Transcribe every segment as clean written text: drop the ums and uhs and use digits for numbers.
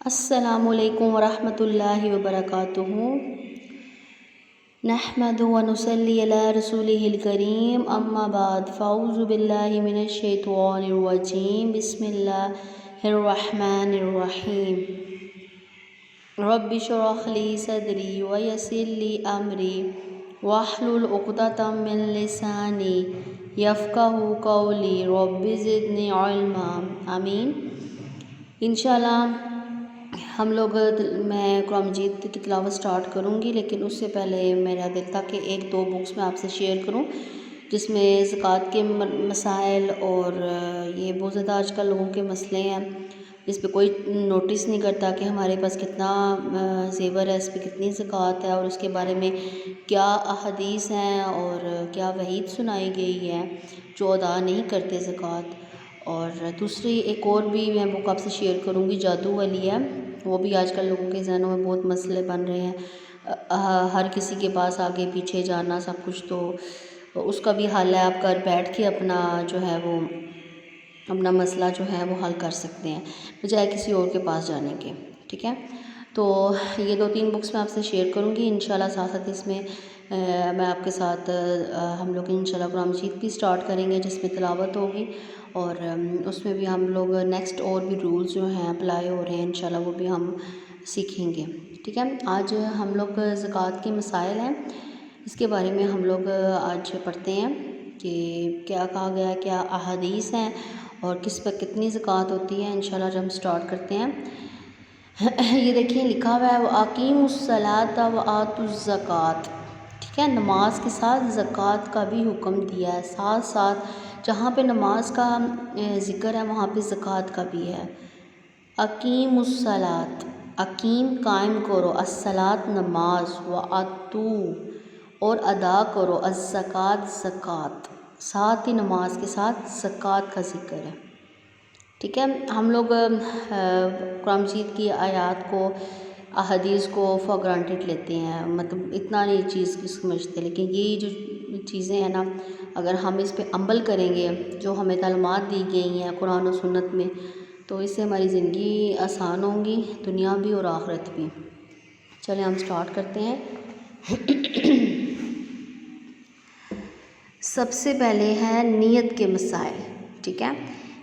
السلام علیکم ورحمۃ اللہ وبرکاتہ۔ نحمد و نصلی علی رسولہ الکریم، اما بعد، فاعوذ باللہ من الشیطان الرجیم، بسم اللہ الرحمن الرحیم۔ رب اشرح لی صدری ویسر لی امری واحلل عقدۃ من لسانی یفقہوا قولی، رب زدنی علما، آمین۔ انشاءاللہ ہم لوگ میں قرآن مجید کی تلاوت سٹارٹ کروں گی، لیکن اس سے پہلے میرا دل تھا کہ ایک دو بکس میں آپ سے شیئر کروں جس میں زکوٰۃ کے مسائل، اور یہ بہت زیادہ آج کل لوگوں کے مسئلے ہیں، اس پہ کوئی نوٹس نہیں کرتا کہ ہمارے پاس کتنا زیور ہے، اس پہ کتنی زکوٰۃ ہے، اور اس کے بارے میں کیا احادیث ہیں اور کیا وعید سنائی گئی ہے جو ادا نہیں کرتے زکوٰۃ۔ اور دوسری ایک اور بھی میں بک آپ سے شیئر کروں گی، جادو والی ہے، وہ بھی آج کل لوگوں کے ذہنوں میں بہت مسئلے بن رہے ہیں، ہر کسی کے پاس آگے پیچھے جانا سب کچھ، تو اس کا بھی حل ہے، آپ گھر بیٹھ کے اپنا جو ہے وہ اپنا مسئلہ جو ہے وہ حل کر سکتے ہیں بجائے کسی اور کے پاس جانے کے، ٹھیک ہے۔ تو یہ دو تین بکس میں آپ سے شیئر کروں گی انشاءاللہ، ساتھ ساتھ اس میں میں آپ کے ساتھ ہم لوگ انشاءاللہ قرآن مجید بھی سٹارٹ کریں گے جس میں تلاوت ہوگی، اور اس میں بھی ہم لوگ نیکسٹ اور بھی رولز جو ہیں اپلائی ہو رہے ہیں انشاءاللہ وہ بھی ہم سیکھیں گے، ٹھیک ہے۔ آج ہم لوگ زکوٰۃ کے مسائل ہیں، اس کے بارے میں ہم لوگ آج پڑھتے ہیں کہ کیا کہا گیا ہے، کیا احادیث ہیں اور کس پر کتنی زکوٰۃ ہوتی ہے۔ انشاءاللہ جب ہم سٹارٹ کرتے ہیں، یہ دیکھیں لکھا ہوا ہے وَأَقِیمُوا الصَّلَاةَ وَآتُوا الزَّکَاةَ، ٹھیک ہے۔ نماز کے ساتھ زکوٰۃ کا بھی حکم دیا ہے، ساتھ ساتھ جہاں پہ نماز کا ذکر ہے وہاں پہ زکوٰۃ کا بھی ہے۔ اقیموا الصلاۃ، اقیم قائم کرو، الصلاۃ نماز، وآتوا اور ادا کرو، الزکوٰۃ زکوٰۃ، ساتھ ہی نماز کے ساتھ زکوٰۃ کا ذکر ہے، ٹھیک ہے۔ ہم لوگ قرآن مجید کی آیات کو، احادیث کو فار گرانٹیڈ لیتے ہیں، مطلب اتنا نہیں چیز سمجھتے، لیکن یہ جو چیزیں ہیں نا، اگر ہم اس پہ عمل کریں گے جو ہمیں تعلیمات دی گئی ہیں قرآن و سنت میں، تو اس سے ہماری زندگی آسان ہوں گی، دنیا بھی اور آخرت بھی۔ چلیں ہم سٹارٹ کرتے ہیں۔ سب سے پہلے ہے نیت کے مسائل، ٹھیک ہے۔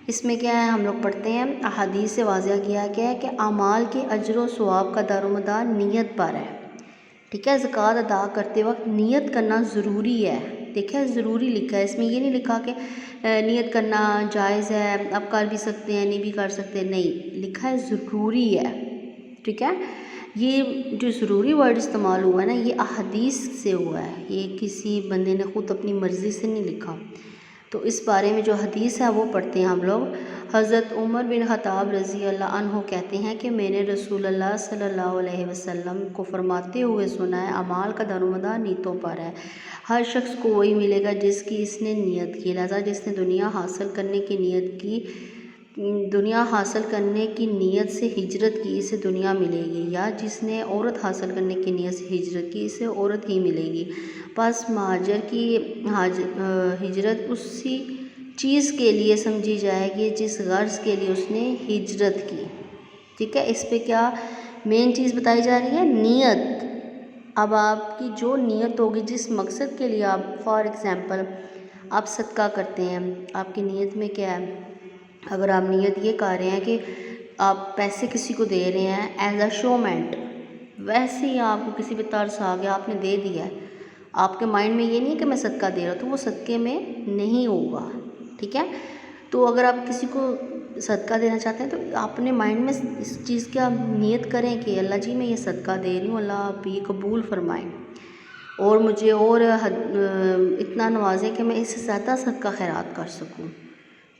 اس میں کیا ہے، ہم لوگ پڑھتے ہیں، احادیث سے واضح کیا گیا ہے کہ اعمال کے اجر و ثواب کا دار و مدار نیت پر ہے، ٹھیک ہے۔ زکوٰۃ ادا کرتے وقت نیت کرنا ضروری ہے، دیکھیں ضروری لکھا ہے، اس میں یہ نہیں لکھا کہ نیت کرنا جائز ہے، آپ کر بھی سکتے ہیں نہیں بھی کر سکتے، نہیں، لکھا ہے ضروری ہے، ٹھیک ہے۔ یہ جو ضروری ورڈ استعمال ہوا ہے نا، یہ احادیث سے ہوا ہے، یہ کسی بندے نے خود اپنی مرضی سے نہیں لکھا۔ تو اس بارے میں جو حدیث ہے وہ پڑھتے ہیں ہم لوگ۔ حضرت عمر بن خطاب رضی اللہ عنہ کہتے ہیں کہ میں نے رسول اللہ صلی اللہ علیہ وسلم کو فرماتے ہوئے سنا ہے، اعمال کا دار و مدار نیتوں پر ہے، ہر شخص کو وہی ملے گا جس کی اس نے نیت کی، لہذا جس نے دنیا حاصل کرنے کی نیت سے ہجرت کی، اسے دنیا ملے گی، یا جس نے عورت حاصل کرنے کی نیت سے ہجرت کی، اسے عورت ہی ملے گی۔ پس مہاجر کی ہجرت اسی چیز کے لیے سمجھی جائے گی جس غرض کے لیے اس نے ہجرت کی، ٹھیک ہے۔ اس پہ کیا مین چیز بتائی جا رہی ہے، نیت۔ اب آپ کی جو نیت ہوگی، جس مقصد کے لیے آپ، فار ایگزامپل آپ صدقہ کرتے ہیں، آپ کی نیت میں کیا ہے، اگر آپ نیت یہ کر رہے ہیں کہ آپ پیسے کسی کو دے رہے ہیں ایز اے شومنٹ، ویسے ہی آپ کو کسی پہ ترس آ گیا، آپ نے دے دیا ہے، آپ کے مائنڈ میں یہ نہیں کہ میں صدقہ دے رہا ہوں، تو وہ صدقے میں نہیں ہوگا، ٹھیک ہے۔ تو اگر آپ کسی کو صدقہ دینا چاہتے ہیں تو آپ اپنے مائنڈ میں اس چیز کی آپ نیت کریں کہ اللہ جی میں یہ صدقہ دے رہی ہوں، اللہ آپ یہ قبول فرمائیں اور مجھے اور اتنا نوازیں کہ میں اس سے زیادہ صدقہ خیرات کر سکوں،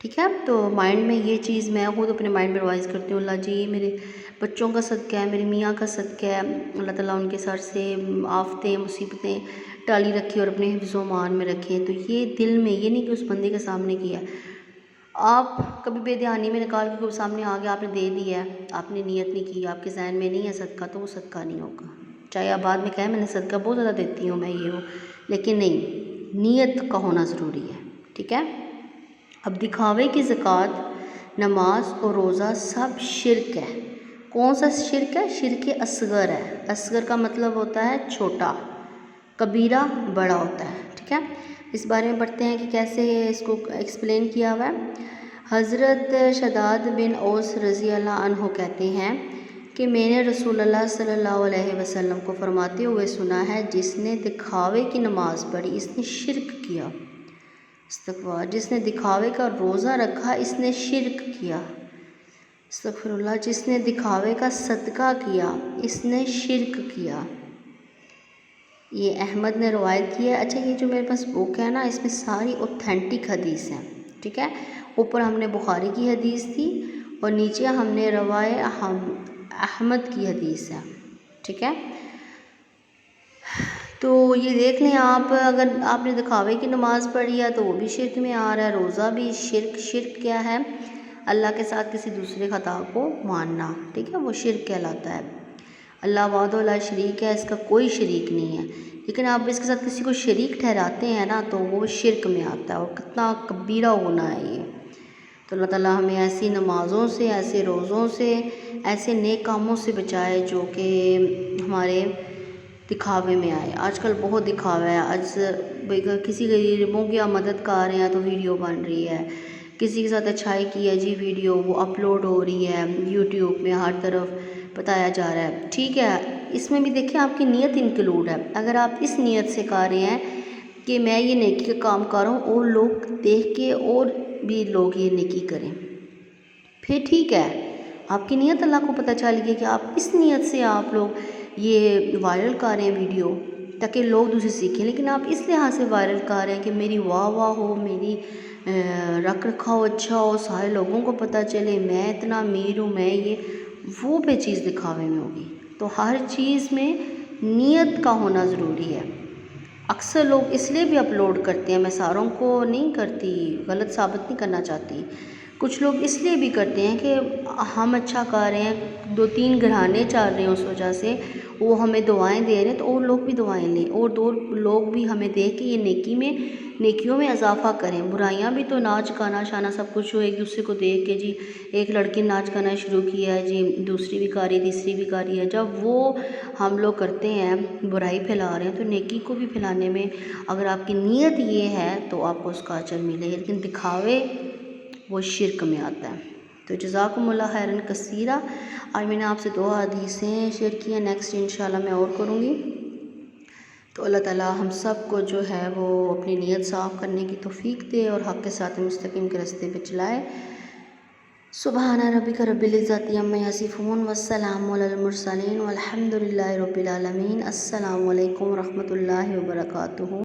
ٹھیک ہے۔ تو مائنڈ میں یہ چیز میں خود اپنے مائنڈ میں ریوائز کرتی ہوں، اللہ جی میرے بچوں کا صدقہ ہے، میرے میاں کا صدقہ ہے، اللہ تعالیٰ ان کے سر سے آفتیں مصیبتیں ٹالی رکھے اور اپنے حفظ و امان میں رکھیں۔ تو یہ دل میں، یہ نہیں کہ اس بندے کے سامنے کیا، آپ کبھی بے دھیانی میں نکال کے کوئی سامنے آ گیا، آپ نے دے دیا ہے، آپ نے نیت نہیں کی، آپ کے ذہن میں نہیں ہے صدقہ، تو وہ صدقہ نہیں ہوگا، چاہے آپ بعد میں کہیں میں نے صدقہ بہت زیادہ دیتی ہوں میں یہ ہوں، لیکن نہیں، نیت کا ہونا ضروری ہے، ٹھیک ہے۔ اب دکھاوے کی زکوٰۃ، نماز اور روزہ سب شرک ہے، کون سا شرک ہے؟ شرک اصغر ہے. اصغر کا مطلب ہوتا ہے چھوٹا، کبیرہ بڑا ہوتا ہے. ٹھیک ہے، اس بارے میں پڑھتے ہیں کہ کیسے اس کو ایکسپلین کیا ہوا ہے. حضرت شداد بن اوس رضی اللہ عنہ کہتے ہیں کہ میں نے رسول اللہ صلی اللہ علیہ وسلم کو فرماتے ہوئے سنا ہے، جس نے دکھاوے کی نماز پڑھی اس نے شرک کیا. استغفار. جس نے دکھاوے کا روزہ رکھا اس نے شرک کیا. استغفر اللہ. جس نے دکھاوے کا صدقہ کیا اس نے شرک کیا. یہ احمد نے روایت کی ہے. اچھا، یہ جو میرے پاس بک ہے نا، اس میں ساری اوتھینٹک حدیث ہیں. ٹھیک ہے، اوپر ہم نے بخاری کی حدیث تھی اور نیچے ہم نے روایت احمد کی حدیث ہے. ٹھیک ہے، تو یہ دیکھ لیں آپ. اگر آپ نے دکھاوے کی نماز پڑھی ہے تو وہ بھی شرک میں آ رہا ہے. روزہ بھی شرک. شرک کیا ہے؟ اللہ کے ساتھ کسی دوسرے خدا کو ماننا. ٹھیک ہے، وہ شرک کہلاتا ہے. اللہ وحدہ لا شریک ہے، اس کا کوئی شریک نہیں ہے. لیکن آپ اس کے ساتھ کسی کو شریک ٹھہراتے ہیں نا تو وہ شرک میں آتا ہے، اور کتنا کبیرہ گناہ ہے یہ. تو اللہ تعالیٰ ہمیں ایسی نمازوں سے، ایسے روزوں سے، ایسے نیک کاموں سے بچائے جو کہ ہمارے دکھاوے میں آئے. آج کل بہت دکھاوا ہے. آج کسی غریبوں کی مدد کر رہے ہیں تو ویڈیو بن رہی ہے، کسی کے ساتھ اچھائی کی ہے جی ویڈیو وہ اپلوڈ ہو رہی ہے یوٹیوب میں، ہر طرف بتایا جا رہا ہے. ٹھیک ہے، اس میں بھی دیکھیں آپ کی نیت انکلوڈ ہے. اگر آپ اس نیت سے کر رہے ہیں کہ میں یہ نیکی کا کام کر رہا ہوں اور لوگ دیکھ کے اور بھی لوگ یہ نیکی کریں، پھر ٹھیک ہے، آپ کی نیت اللہ کو پتہ چل گئی کہ آپ اس نیت سے آپ لوگ یہ وائرل کر رہے ہیں ویڈیو تاکہ لوگ دوسرے سیکھیں. لیکن آپ اس لحاظ سے وائرل کر رہے ہیں کہ میری واہ واہ ہو، میری رکھ رکھاؤ اچھا ہو، سارے لوگوں کو پتہ چلے میں اتنا امیر ہوں، میں یہ وہ پہ چیز دکھاوے میں ہوگی. تو ہر چیز میں نیت کا ہونا ضروری ہے. اکثر لوگ اس لیے بھی اپلوڈ کرتے ہیں، میں ساروں کو نہیں کرتی، غلط ثابت نہیں کرنا چاہتی. کچھ لوگ اس لیے بھی کرتے ہیں کہ ہم اچھا کر رہے ہیں، 2-3 گھرانے چل رہے ہیں، اس وجہ سے وہ ہمیں دعائیں دے رہے ہیں تو اور لوگ بھی دعائیں لیں، اور دو لوگ بھی ہمیں دیکھ کے یہ نیکیوں میں اضافہ کریں. برائیاں بھی تو ناچ گانا شانا سب کچھ ہو، ایک دوسرے کو دیکھ کے جی ایک لڑکی ناچ گانا شروع کیا ہے جی، دوسری بھی کر رہی ہے، تیسری بھی کر رہی ہے. جب وہ ہم لوگ کرتے ہیں، برائی پھیلا رہے ہیں، تو نیکی کو بھی پھیلانے میں اگر آپ کی نیت یہ ہے تو آپ کو اس کا اجر ملے. لیکن دکھاوے وہ شرک میں آتا ہے. تو جزاکم اللہ خیرن کثیرہ. آج میں نے آپ سے 2 حدیثیں شیئر کی ہیں، نیکسٹ انشاءاللہ میں اور کروں گی. تو اللہ تعالیٰ ہم سب کو جو ہے وہ اپنی نیت صاف کرنے کی توفیق دے اور حق کے ساتھ مستقیم کے راستے پہ چلائے. سبحان ربک رب العزت عما یصفون والسلام علی المرسلین والحمد للہ رب العالمین. السلام علیکم ورحمۃ اللہ وبرکاتہ.